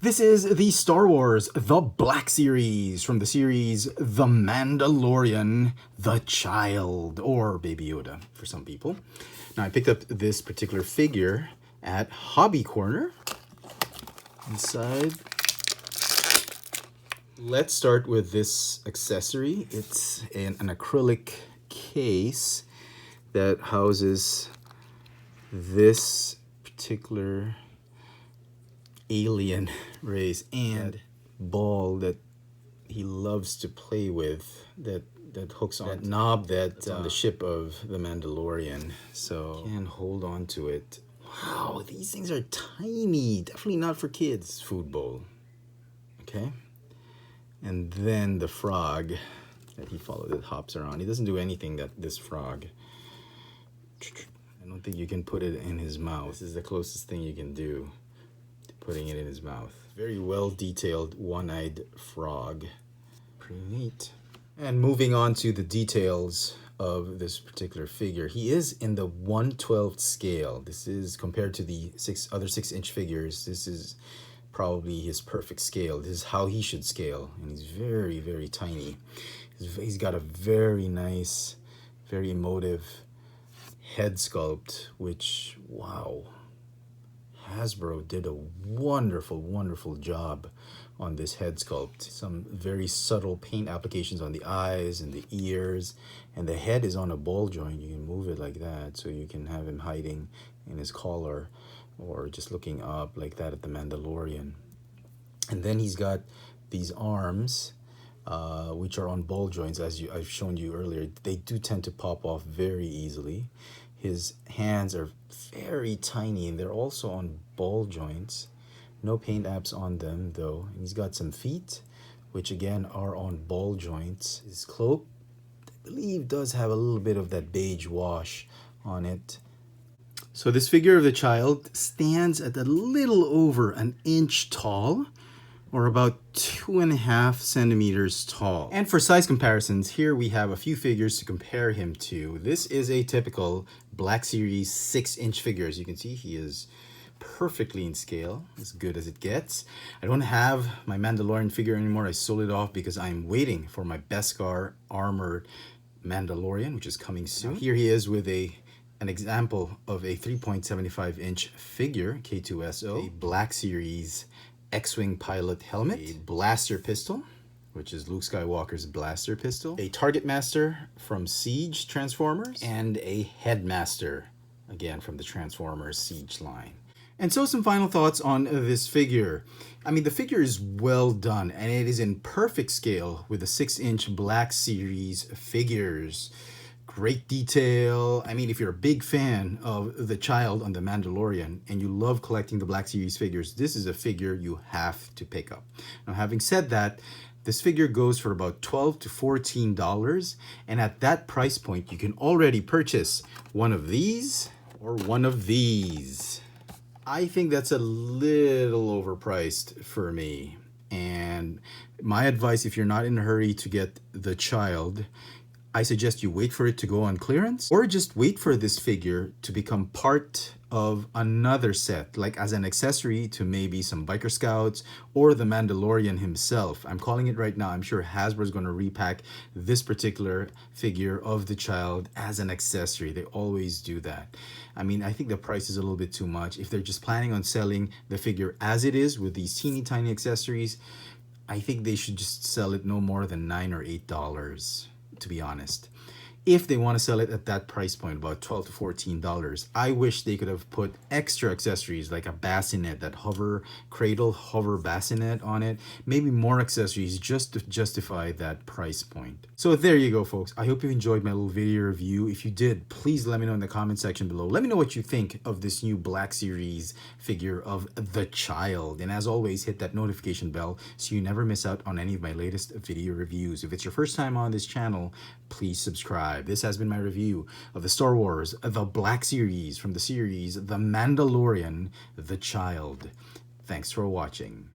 This is the Star Wars The Black Series from the series The Mandalorian, The Child, or Baby Yoda for some people. Now, I picked up this particular figure at Hobby Corner. Inside, let's start with this accessory. It's an acrylic case that houses this particular alien race and ball that he loves to play with, that hooks on that knob that's on the ship of the Mandalorian, so can hold on to it. Wow, these things are tiny, definitely not for kids. Food bowl. Okay, and then the frog that he followed, that hops around. He doesn't do anything, that this frog. I don't think you can put it in his mouth. This is the closest thing you can do to putting it in his mouth. Very well detailed one-eyed frog. Pretty neat. And moving on to the details of this particular figure. He is in the 1/12 scale. This is compared to the other 6-inch figures. This is probably his perfect scale. This is how he should scale. And he's very, very tiny. He's got a very nice, very emotive head sculpt, which, wow, Hasbro did a wonderful, wonderful job on this head sculpt. Some very subtle paint applications on the eyes and the ears, and the head is on a ball joint. You can move it like that, so you can have him hiding in his collar or just looking up like that at the Mandalorian. And then he's got these arms, which are on ball joints, as I've shown you earlier. They do tend to pop off very easily. His hands are very tiny, and they're also on ball joints. No paint apps on them, though. And he's got some feet, which again are on ball joints. His cloak, I believe, does have a little bit of that beige wash on it. So this figure of the child stands at a little over an inch tall, or about 2.5 centimeters tall. And for size comparisons, here we have a few figures to compare him to. This is a typical Black Series 6-inch figure. As you can see, he is perfectly in scale, as good as it gets. I don't have my Mandalorian figure anymore. I sold it off because I'm waiting for my Beskar armored Mandalorian, which is coming soon. Now, here he is with an example of a 3.75-inch figure, K2SO, a Black Series X-Wing pilot helmet, a blaster pistol, which is Luke Skywalker's blaster pistol, a Target Master from Siege Transformers, and a Headmaster, again from the Transformers Siege line. And so some final thoughts on this figure. I mean, the figure is well done, and it is in perfect scale with the 6-inch Black Series figures. Great detail. I mean, if you're a big fan of the child on The Mandalorian and you love collecting the Black Series figures, this is a figure you have to pick up. Now, having said that, this figure goes for about $12 to $14, and at that price point, you can already purchase one of these or one of these. I think that's a little overpriced for me. And my advice, if you're not in a hurry to get the child, I suggest you wait for it to go on clearance, or just wait for this figure to become part of another set, like as an accessory to maybe some Biker Scouts or the Mandalorian himself. I'm calling it right now. I'm sure Hasbro is going to repack this particular figure of the child as an accessory. They always do that. I mean, I think the price is a little bit too much. If they're just planning on selling the figure as it is with these teeny tiny accessories, I think they should just sell it no more than $9 or $8. To be honest, if they want to sell it at that price point, about $12 to $14, I wish they could have put extra accessories like a bassinet, that hover bassinet on it. Maybe more accessories just to justify that price point. So there you go, folks. I hope you enjoyed my little video review. If you did, please let me know in the comment section below. Let me know what you think of this new Black Series figure of the child. And as always, hit that notification bell so you never miss out on any of my latest video reviews. If it's your first time on this channel, please subscribe. This has been my review of the Star Wars The Black Series from the series The Mandalorian, The Child. Thanks for watching.